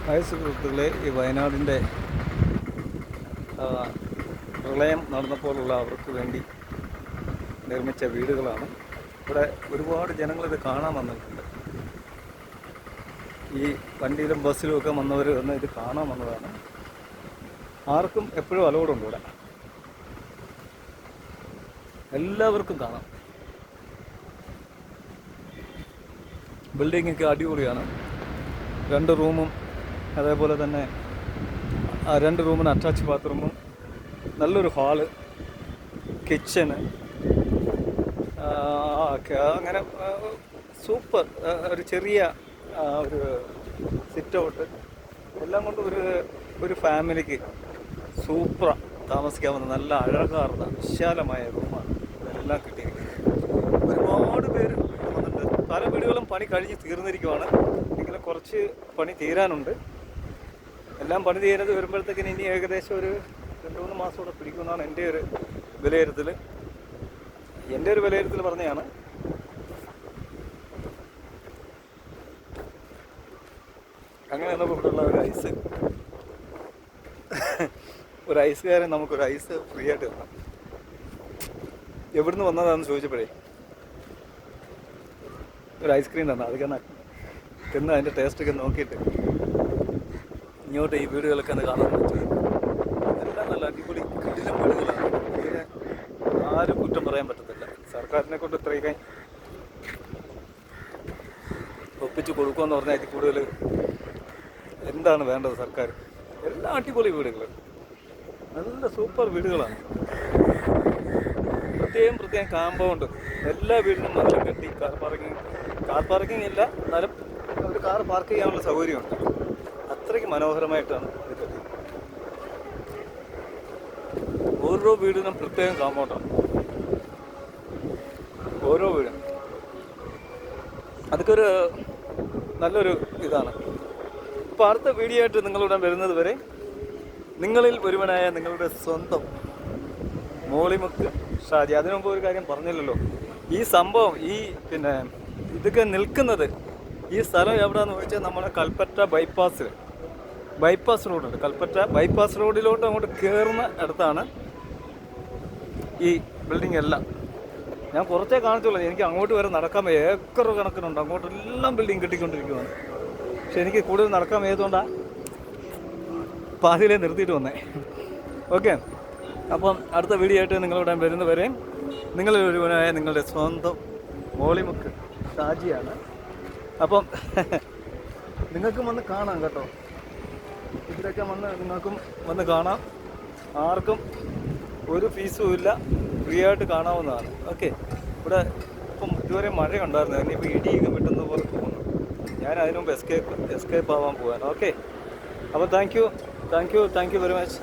Hi സുഹൃത്തുക്കളെ, ഈ വയനാടിൻ്റെ പ്രളയം നടന്നപ്പോഴുള്ള അവർക്ക് വേണ്ടി നിർമ്മിച്ച വീടുകളാണ്. ഇവിടെ ഒരുപാട് ജനങ്ങളിത് കാണാൻ വന്നിട്ടുണ്ട്. ഈ വണ്ടിയിലും ബസ്സിലും ഒക്കെ വന്നവർ വന്ന് ഇത് കാണാൻ വന്നതാണ്. ആർക്കും എപ്പോഴും അലോഡുണ്ട് ഇവിടെ, എല്ലാവർക്കും കാണാം. ബിൽഡിങ്ങൊക്കെ അടിപൊളിയാണ്. 2 റൂമും അതേപോലെ തന്നെ 2 റൂമിന് അറ്റാച്ച് ബാത്റൂമും, നല്ലൊരു ഹാള്, കിച്ചന്, അങ്ങനെ സൂപ്പർ. ഒരു ചെറിയ ഒരു സിറ്റ് ഔട്ട്, എല്ലാം കൊണ്ട് ഒരു ഫാമിലിക്ക് സൂപ്പർ താമസിക്കാവുന്ന നല്ല അഴകാർന്ന വിശാലമായ റൂമാണ് ഇതെല്ലാം കിട്ടിയിരിക്കുന്നത്. ഒരുപാട് പേര് വന്നിട്ടുണ്ട്. പല വീടുകളും പണി കഴിഞ്ഞ് തീർന്നിരിക്കുവാണ്. എങ്കിലും കുറച്ച് പണി തീരാനുണ്ട്. എല്ലാം പണി തീരുന്നത് വരുമ്പോഴത്തേക്കിന് ഇനി ഏകദേശം ഒരു 2-3 മാസം കൂടെ പിടിക്കുമെന്നാണ് എൻ്റെ ഒരു വിലയിരുത്തൽ പറഞ്ഞതാണ്. അങ്ങനെ നമുക്കിവിടെയുള്ള ഒരു ഐസുകാരൻ നമുക്കൊരു ഐസ് ഫ്രീ ആയിട്ട് തരണം. എവിടുന്ന് വന്നതാണെന്ന് ചോദിച്ചപ്പോഴേ ഒരു ഐസ്ക്രീം തന്നു. അതൊക്കെ തിന്ന് അതിൻ്റെ ടേസ്റ്റൊക്കെ നോക്കിയിട്ട് ഇങ്ങോട്ട് ഈ വീടുകളൊക്കെ ഒന്ന് കാണാൻ പറ്റും. എല്ലാം നല്ല അടിപൊളി കിടിലം വീടുകളാണ്. ഇതിനെ ആരും കുറ്റം പറയാൻ പറ്റത്തില്ല. സർക്കാരിനെ കൊണ്ട് ഇത്രയൊക്കെ ഒപ്പിച്ച് കൊടുക്കുമെന്ന് പറഞ്ഞാൽ ഇതിൽ കൂടുതൽ എന്താണ് വേണ്ടത് സർക്കാർ? എല്ലാം അടിപൊളി വീടുകൾ, നല്ല സൂപ്പർ വീടുകളാണ്. പ്രത്യേകം കാമ്പൗണ്ട്, എല്ലാ വീടിനും മതിലും കെട്ടി കാർ പാർക്കിംഗ് ഇല്ല, എന്നാലും ഒരു കാർ പാർക്ക് ചെയ്യാനുള്ള സൗകര്യമുണ്ട്. അത്രയ്ക്ക് മനോഹരമായിട്ടാണ് ഇത് കെട്ടി. ഓരോ വീടിനും പ്രത്യേകം കാമ്പൗണ്ടാണ്, ഓരോ വീടും. അതൊക്കെ ഒരു നല്ലൊരു ഇതാണ്. അപ്പോൾ അടുത്ത വീഡിയോ ആയിട്ട് നിങ്ങളുടെ വരുന്നത് വരെ നിങ്ങളിൽ ഒരുവനായ നിങ്ങളുടെ സ്വന്തം മോളിമുക്ക് ഷാജി. അതിനു മുമ്പ് ഒരു കാര്യം പറഞ്ഞില്ലല്ലോ. ഈ സംഭവം ഇതൊക്കെ നിൽക്കുന്നത്, ഈ സ്ഥലം എവിടെയാണെന്ന് ചോദിച്ചാൽ നമ്മുടെ കൽപ്പറ്റ ബൈപ്പാസ് റോഡുണ്ട്. കൽപ്പറ്റ ബൈപ്പാസ് റോഡിലോട്ട് അങ്ങോട്ട് കയറുന്ന അടുത്താണ് ഈ ബിൽഡിംഗ് എല്ലാം. ഞാൻ കുറച്ചേ കാണിച്ചുള്ളൂ. എനിക്ക് അങ്ങോട്ട് വരെ നടക്കാൻ ഏക്കർ കണക്കിനുണ്ട്. അങ്ങോട്ടെല്ലാം ബിൽഡിംഗ് കെട്ടിക്കൊണ്ടിരിക്കുകയാണ്. പക്ഷെ എനിക്ക് കൂടുതൽ നടക്കാൻ വയ്യാത്തതുകൊണ്ടാണ് പാതിയിലേ നിർത്തിയിട്ട് വന്നേ. ഓക്കെ, അപ്പം അടുത്ത വീഡിയോ ആയിട്ട് നിങ്ങളിവിടെ വരുന്നവരെ നിങ്ങളിൽ ഒരുവനായ നിങ്ങളുടെ സ്വന്തം മോളിമുക്ക് ഷാജിയാണ്. അപ്പം നിങ്ങൾക്കും വന്ന് കാണാം കേട്ടോ. ഇതിലൊക്കെ നിങ്ങൾക്കും വന്ന് കാണാം. ആർക്കും ഒരു ഫീസും ഇല്ല, ഫ്രീ ആയിട്ട് കാണാവുന്നതാണ്. ഓക്കെ, ഇവിടെ ഇപ്പം ഇതുവരെ മഴയുണ്ടായിരുന്നു. ഇനിയിപ്പോൾ ഇടിയൊക്കെ വെട്ടുന്ന പോലെ തോന്നുന്നു. ഞാൻ അതിനു മുമ്പ് എസ്കേപ്പ് ആവാൻ പോവാണ്. ഓക്കെ, അപ്പോൾ താങ്ക് യു വെരി മച്ച്.